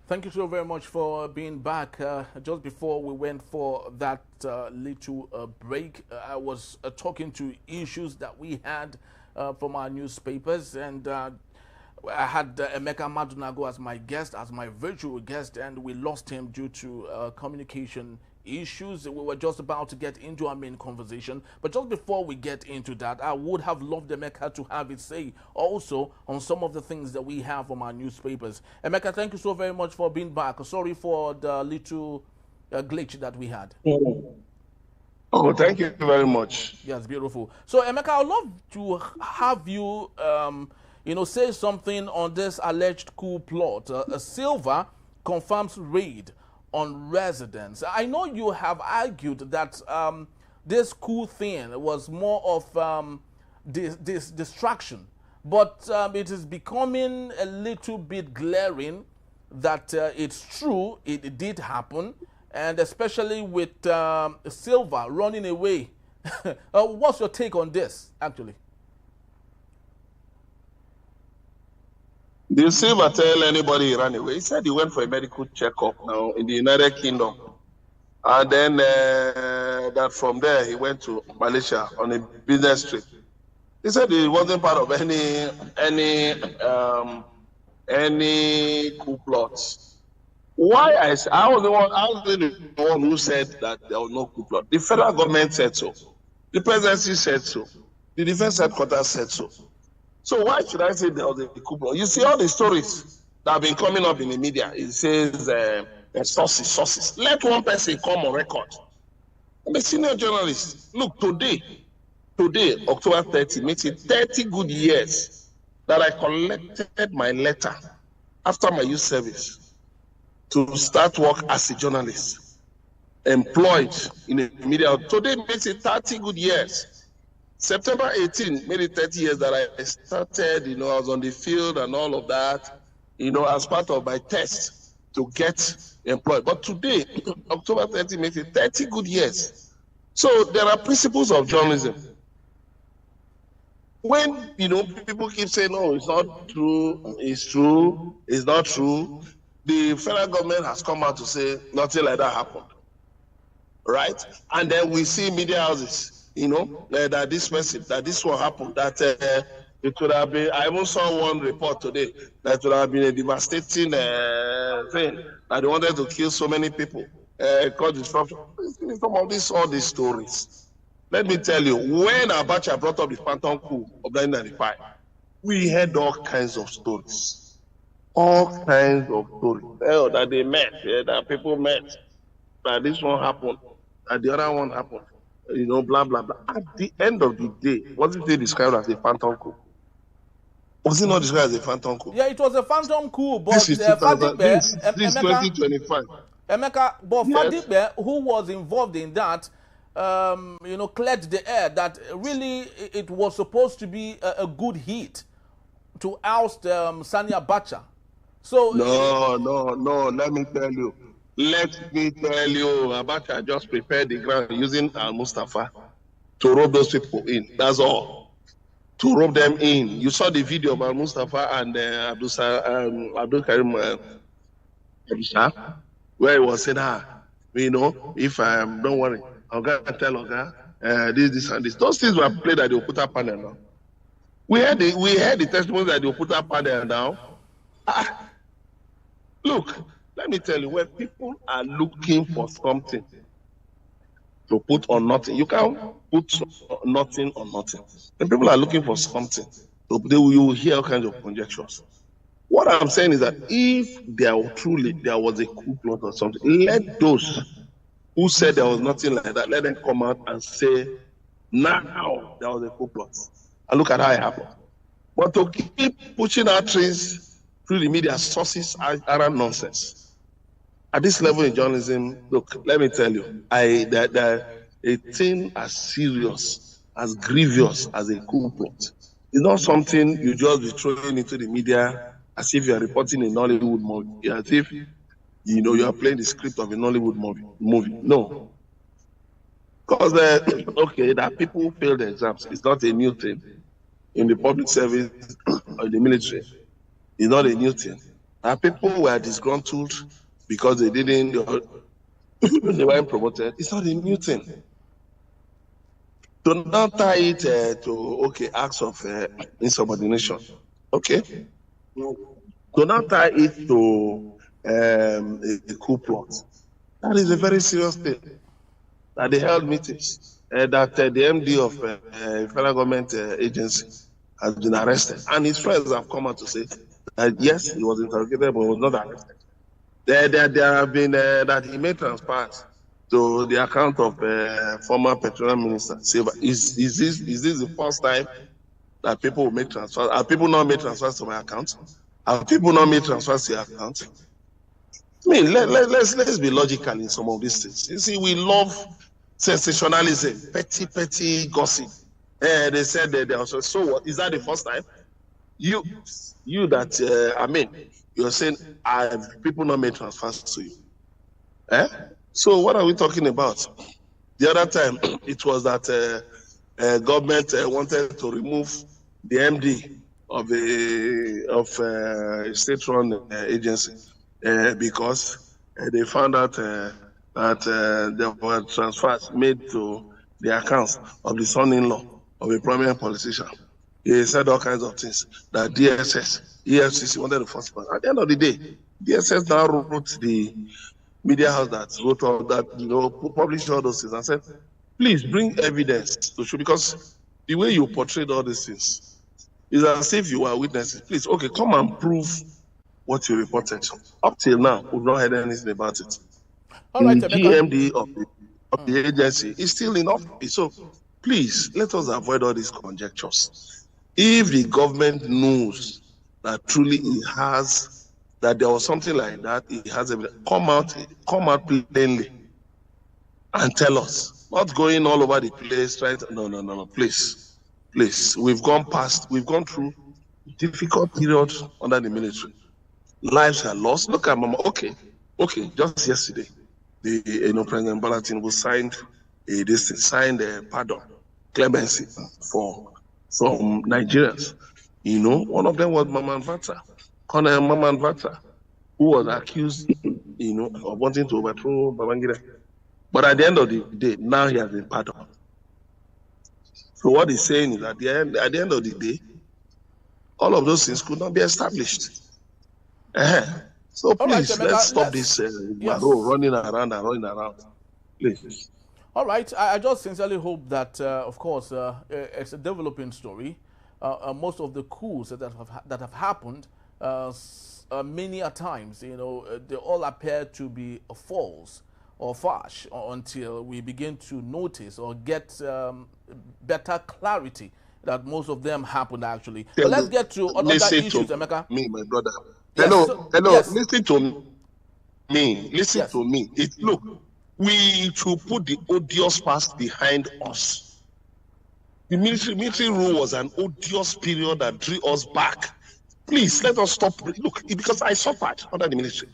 Thank you so very much for being back. Just before we went for that little break, I was talking to issues that we had from our newspapers, and I had Emeka Madunago as my guest, as my virtual guest, and we lost him due to communication issues. We were just about to get into our main conversation, but just before we get into that, I would have loved Emeka to have his say also on some of the things that we have from our newspapers. Emeka, thank you so very much for being back. Sorry for the little glitch that we had. Oh, thank you very much. Yes, beautiful. So Emeka, I'd love to have you say something on this alleged coup plot. Silva confirms raid on residents. I know you have argued that this coup thing was more of this distraction, but it is becoming a little bit glaring that it's true, it did happen, and especially with Silva running away. What's your take on this, actually? Did Silva tell anybody he ran away? He said he went for a medical checkup now in the United Kingdom. And then that from there he went to Malaysia on a business trip. He said he wasn't part of any coup plot. Why I was the one who said that there was no coup plot. The federal government said so. The presidency said so. The defense headquarters said so. So why should I say there was a coup plot? You see all the stories that have been coming up in the media. It says sources. Let one person come on record. I'm a senior journalist. Look, today, October 30, makes it 30 good years that I collected my letter after my youth service to start work as a journalist, employed in the media. Today makes it 30 good years. September 18 made it 30 years that I started, I was on the field and all of that, as part of my test to get employed. But today, October 30 makes it 30 good years. So there are principles of journalism. When, people keep saying, no, it's not true, it's true, it's not true, the federal government has come out to say nothing like that happened, right? And then we see media houses, that this person, that this one happened, that it would have been, I even saw one report today, that would have been a devastating thing, that they wanted to kill so many people, cause disruption. Some of all these stories. Let me tell you, when Abacha brought up the phantom coup of 1995, we heard all kinds of stories. All kinds of stories. That they met, that people met, that this one happened, that the other one happened. Blah, blah, blah. At the end of the day, wasn't it described as a phantom coup? Was it not described as a phantom coup? Yeah, it was a phantom coup, but this is 2025. Emeka, but Yes. Fadibe, who was involved in that, cleared the air that really it was supposed to be a good hit to oust Sani Abacha. So No, let me tell you. Abacha just prepared the ground using Al-Mustafa to rope those people in. That's all. To rope them in. You saw the video of Al-Mustafa and Abdul Karim where he was saying, if don't worry, I'm going to tell Oga, this, and this. Those things were played at the Okuta panel now. We had the testimony at the Okuta panel now. Look, let me tell you, when people are looking for something to put on nothing, you can't put nothing on nothing. When people are looking for something, you will hear all kinds of conjectures. What I'm saying is that if there was a coup plot or something, let those who said there was nothing like that, let them come out and say, now there was a coup plot. And look at how it happened. But to keep pushing out things through the media sources are nonsense. At this level in journalism, look, let me tell you, that a thing as serious, as grievous as a coup plot is not something you just be throwing into the media as if you are reporting a Nollywood movie, as if you are playing the script of a Nollywood movie. No. Because, that people failed the exams is not a new thing. In the public service or in the military, it's not a new thing. that people were disgruntled because they didn't, they weren't promoted. It's not a new thing. Do not tie it to acts of insubordination. Okay. Do not tie it to a coup plot. That is a very serious thing. That they held meetings, that the MD of federal government agency has been arrested, and his friends have come out to say that yes, he was interrogated but was not arrested. There have been that he made transfers to the account of former petroleum minister Silva. Is this the first time that people will make transfers? Have people not made transfers to my account? Have people not made transfers to your account? I mean, let's be logical in some of these things. You see, we love sensationalism, petty gossip. They said that they also. So what? Is that the first time? You that I mean, you're saying people not made transfers to you. So what are we talking about? The other time it was that government wanted to remove the MD of a state-run agency because they found out that there were transfers made to the accounts of the son-in-law of a prominent politician. He said all kinds of things that DSS, EFCC wanted to force. At the end of the day, DSS now wrote the media house that wrote all that, published all those things and said, please bring evidence to show, because the way you portrayed all these things is as if you are witnesses. Please, okay, come and prove what you reported. Up till now, we've not heard anything about it. All right, the GMD of the agency is still in office. So please, let us avoid all these conjectures. If the government knows that truly it has, that there was something like that, it has evidence, come out plainly and tell us. Not going all over the place, trying to, no, please. We've gone through difficult periods under the military. Lives are lost. Look at Mama. Okay, just yesterday, President Bola Tinubu signed a pardon, clemency for some Nigerians. One of them was Mama Nvata, Colonel Mama Nvata, who was accused, of wanting to overthrow Babangida. But at the end of the day, now he has been pardoned. So what he's saying is at the end of the day, all of those things could not be established. So please, let's stop this running around. Please. All right. I just sincerely hope that, of course, it's a developing story. Most of the coups that have happened, many a times, they all appear to be false or farce until we begin to notice or get better clarity that most of them happened actually. But let's get to other issues, Emeka. Me, my brother. Yes, hello. Yes. Listen to me. Look, we should put the odious past behind us. The military rule was an odious period that drew us back. Please let us stop. Look, because I suffered under the military,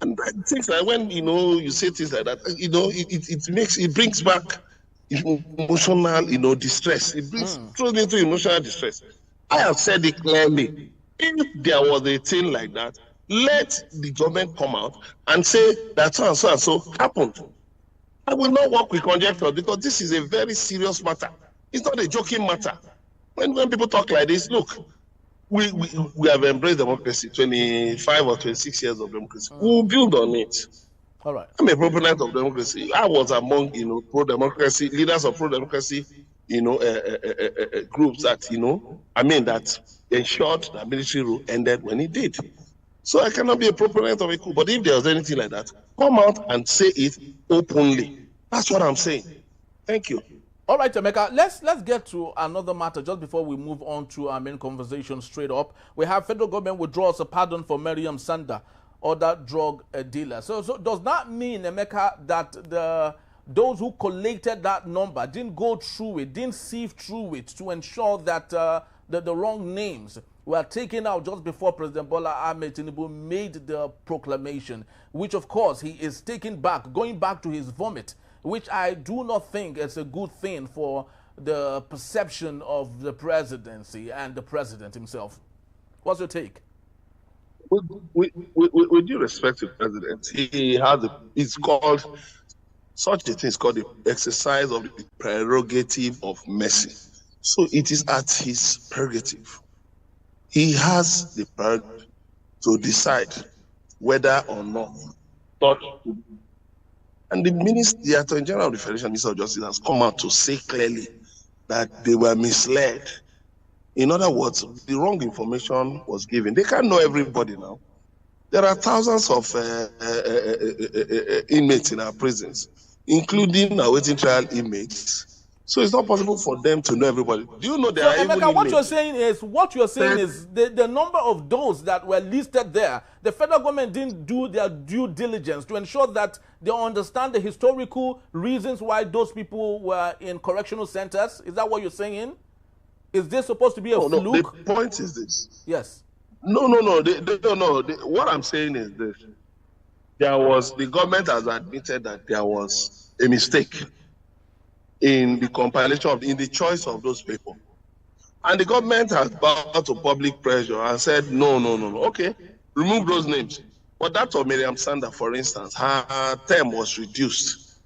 and things like when you say things like that, it brings back emotional distress. It throws me into emotional distress. I have said it clearly. If there was a thing like that, let the government come out and say that so and so and so happened. I will not work with conjecture because this is a very serious matter. It's not a joking matter. When people talk like this, look, we have embraced democracy, 25 or 26 years of democracy. We'll build on it. All right. I'm a proponent of democracy. I was among pro-democracy, leaders of pro-democracy, groups that that ensured that military rule ended when it did. So I cannot be a proponent of a coup. But if there was anything like that, come out and say it openly. That's what I'm saying. Thank you. All right, Emeka, let's get to another matter just before we move on to our main conversation straight up. We have federal government withdraws a pardon for Mariam Sanda, other drug dealer. So does that mean, Emeka, that those who collected that number didn't go through it, didn't sieve through it to ensure that the wrong names were taken out just before President Bola Ahmed Tinubu made the proclamation, which of course he is going back to his vomit, which I do not think is a good thing for the perception of the presidency and the president himself. What's your take? with due respect to the president, it's called, such a thing is called the exercise of the prerogative of mercy. So it is at his prerogative. He has the prerogative to decide whether or not such. And the Attorney General of the Federation Minister of Justice has come out to say clearly that they were misled. In other words, the wrong information was given. They can't know everybody now. There are thousands of inmates in our prisons, including awaiting trial inmates. So it's not possible for them to know everybody. Do you know there are even Emeka, inmates? what you're saying is the number of those that were listed there, the federal government didn't do their due diligence to ensure that they understand the historical reasons why those people were in correctional centers. Is that what you're saying? Is this supposed to be a fluke? No, the point is this. Yes. No. What I'm saying is this. The government has admitted that there was a mistake in the compilation in the choice of those people. And the government has bowed to public pressure and said, no. Okay, remove those names. But that of Miriam Sanda, for instance, her term was reduced.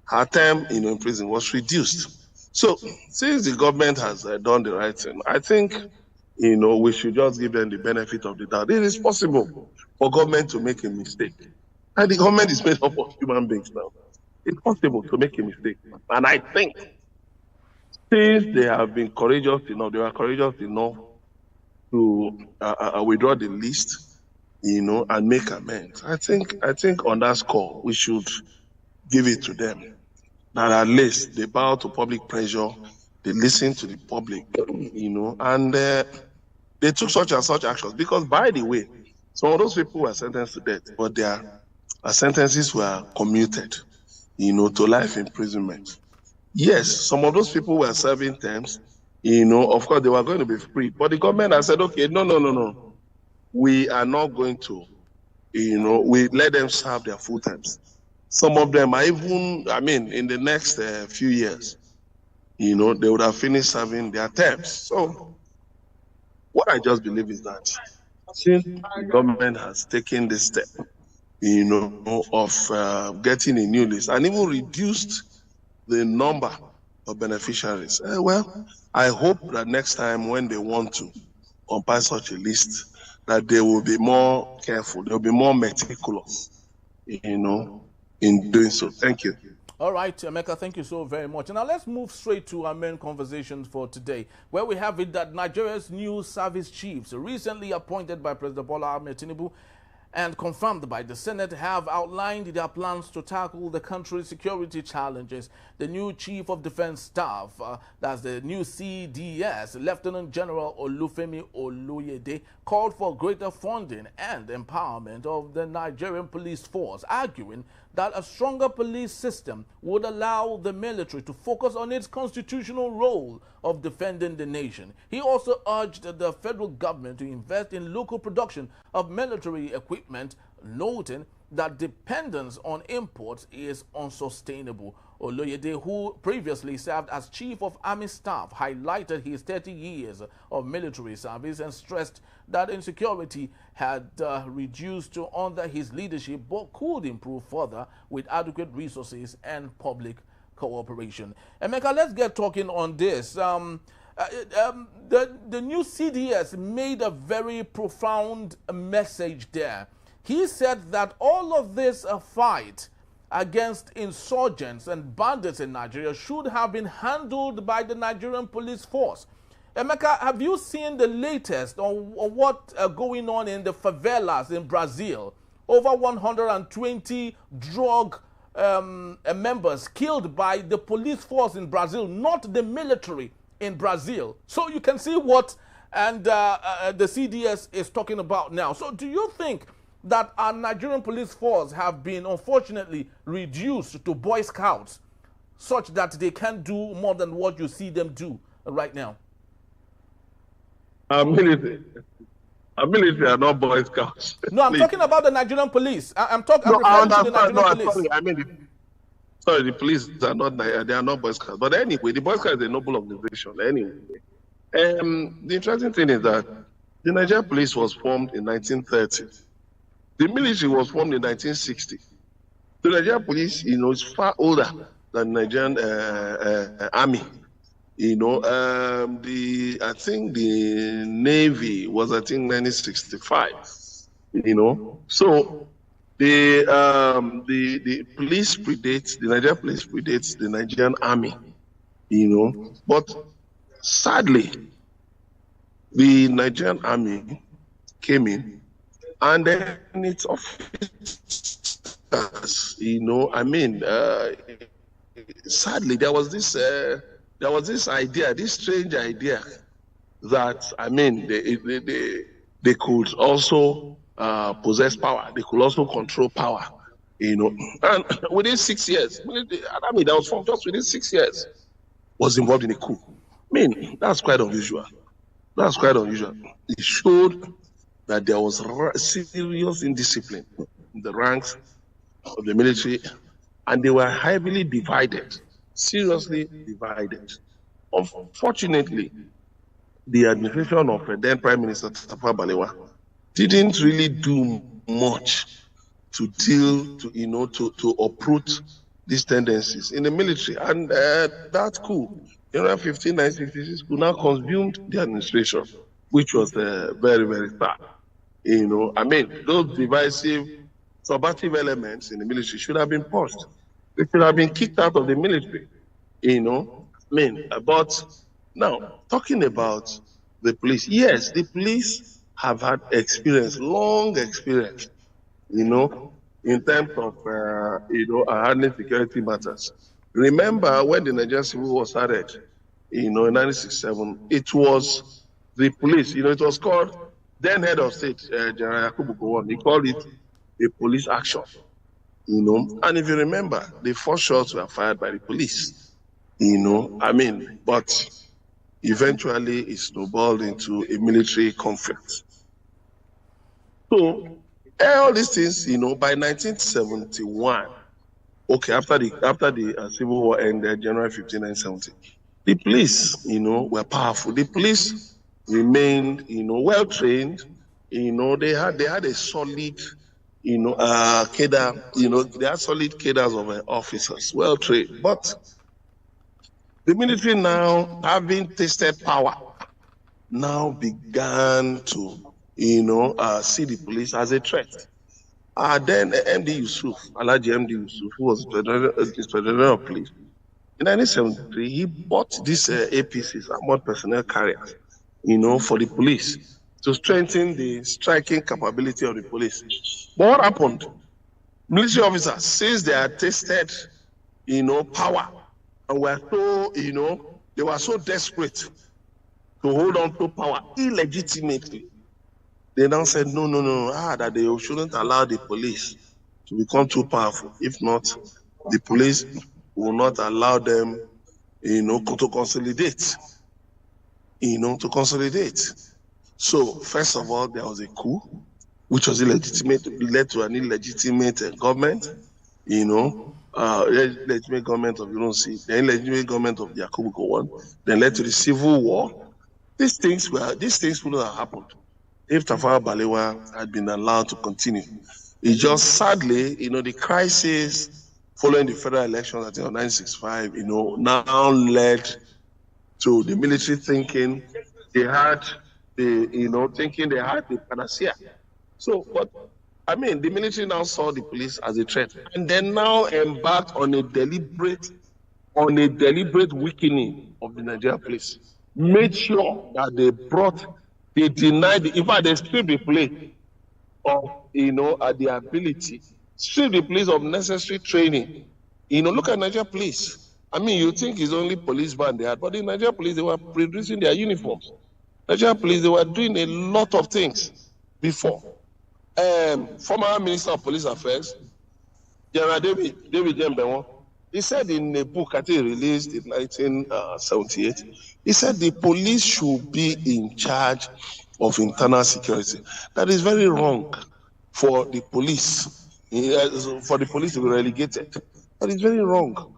Her term in prison was reduced. So since the government has done the right thing, I think, we should just give them the benefit of the doubt. It is possible for government to make a mistake. And the government is made up of human beings now. It's possible to make a mistake. And I think since they have been courageous enough, they were courageous enough to withdraw the list, and make amends. I think on that score, we should give it to them. That at least they bow to public pressure, they listen to the public, and they took such and such actions. Because, by the way, some of those people were sentenced to death, but their sentences were commuted, to life imprisonment. Yes, some of those people were serving terms, of course they were going to be free, but the government has said, okay, no. We are not going to, we let them serve their full terms. Some of them are even, in the next few years, they would have finished serving their terms. So what I just believe is that since the government has taken this step, of getting a new list and even reduced the number of beneficiaries, I hope that next time when they want to compile such a list, that they will be more careful, they'll be more meticulous, in doing so. Thank you. All right, Emeka, thank you so very much. And now let's move straight to our main conversation for today, where we have it that Nigeria's new service chiefs, recently appointed by President Tinubu and confirmed by the Senate, have outlined their plans to tackle the country's security challenges. The new Chief of Defense Staff, that's the new CDS, Lieutenant General Oluyede, called for greater funding and empowerment of the Nigerian police force, arguing that a stronger police system would allow the military to focus on its constitutional role of defending the nation. He also urged the federal government to invest in local production of military equipment, noting that dependence on imports is unsustainable. Oluyede, who previously served as Chief of Army Staff, highlighted his 30 years of military service and stressed that insecurity had reduced under his leadership but could improve further with adequate resources and public cooperation. Emeka, let's get talking on this. The new CDS made a very profound message there. He said that all of this fight against insurgents and bandits in Nigeria should have been handled by the Nigerian police force. Emeka, have you seen the latest on what's going on in the favelas in Brazil? Over 120 drug members killed by the police force in Brazil, not the military in Brazil. So you can see what the CDS is talking about now. So do you think that our Nigerian police force have been unfortunately reduced to Boy Scouts such that they can't do more than what you see them do right now? Military are not Boy Scouts. No, I'm talking about the Nigerian police. I'm referring to the Nigerian police. Sorry, the police are not, they are not Boy Scouts. But anyway, the Boy Scouts is a noble organization. Anyway, the interesting thing is that The Nigerian police was formed in 1930. The military was formed in 1960. The Nigerian police, is far older than Nigerian army. I think the Navy was, 1965. So the police predates, the Nigerian police predates the Nigerian army. But sadly, the Nigerian army came in, and then its officers, sadly, there was this idea, this strange idea that, they could also possess power. They could also control power, And within 6 years, that was formed just within 6 years, was involved in a coup. That's quite unusual. That's quite unusual. It showed that there was serious indiscipline in the ranks of the military, and they were heavily divided, seriously divided. Unfortunately, the administration of then Prime Minister Tafawa Balewa didn't really do much to deal, to uproot these tendencies in the military. And that coup, January 15, 1966, could now consumed the administration, which was very, very sad. Those divisive, combative elements in the military should have been paused. They should have been kicked out of the military, But now, talking about the police, yes, the police have had experience, long experience, in terms of, handling security matters. Remember when the Nigerian Civil War started, in 1967, it was the police, it was called, then head of state, General Yakubu Gowon, he called it a police action, And if you remember, the first shots were fired by the police, but eventually it snowballed into a military conflict. So all these things, by 1971, okay, after the Civil War ended, January 15, 1970, the police, were powerful. The police remained, well trained. They had a solid, cadre. They had solid cadres of officers, well trained. But the military now, having tasted power, now began to, see the police as a threat. Then MD Yusuf, Alhaji MD Yusuf, who was the President of Police, in 1973, he bought these APCs, armored personnel carriers, for the police to strengthen the striking capability of the police. But what happened? Military officers, since they had tasted, power, and were so, they were so desperate to hold on to power illegitimately, they now said, no, that they shouldn't allow the police to become too powerful. If not, the police will not allow them, to consolidate, So, first of all, there was a coup, which was illegitimate, led to an illegitimate government, illegitimate government of the illegitimate government of Yakubu Gowon, then led to the civil war. These things wouldn't have happened if Tafawa Balewa had been allowed to continue. It just sadly, the crisis following the federal elections at 1965, now led to the military thinking they had the panacea. So, but the military now saw the police as a threat, and then now embarked on a deliberate weakening of the Nigerian police. Made sure that they denied, in fact, they stripped the police of, the ability, stripped the police of necessary training. Look at Nigerian police. You think it's only police band they had, but the Nigerian police, they were producing their uniforms. Nigerian police, they were doing a lot of things before. Former Minister of Police Affairs, General David Jembewo, he said in a book I think released in 1978, he said the police should be in charge of internal security. That is very wrong for the police, to be relegated. That is very wrong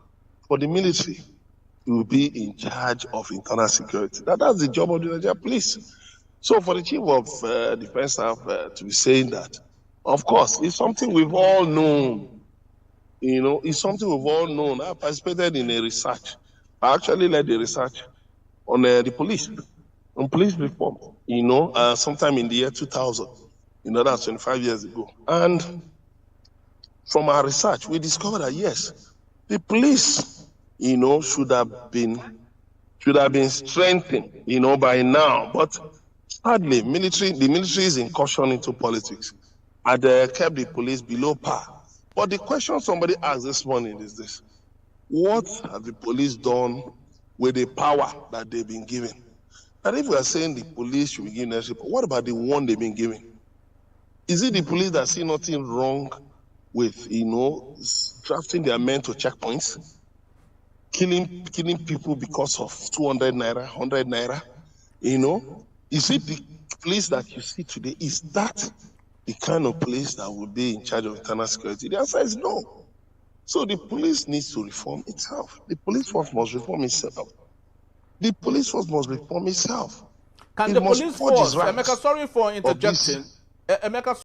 for the military to be in charge of internal security. That's the job of the Nigerian police. So for the chief of defense staff to be saying that, of course, it's something we've all known. You know, it's something we've all known. I participated in a research. I actually led the research on the police, on police reform, you know, sometime in the year 2000. You know, that's 25 years ago. And from our research, we discovered that, yes, the police, you know, should have been strengthened, you know, by now. But sadly, the military's incursion into politics had kept the police below par. But the question somebody asked this morning is this: what have the police done with the power that they've been given? And if we are saying the police should be given leadership, what about the one they've been given? Is it the police that see nothing wrong with, you know, drafting their men to checkpoints, killing people because of 200 naira, 100 naira? You know, is it the police that you see today? Is that the kind of police that will be in charge of internal security? The answer is no. So the police needs to reform itself. The police force must reform itself. The police force must reform itself. Can the police force, Emeka, sorry for interjecting, Emeka,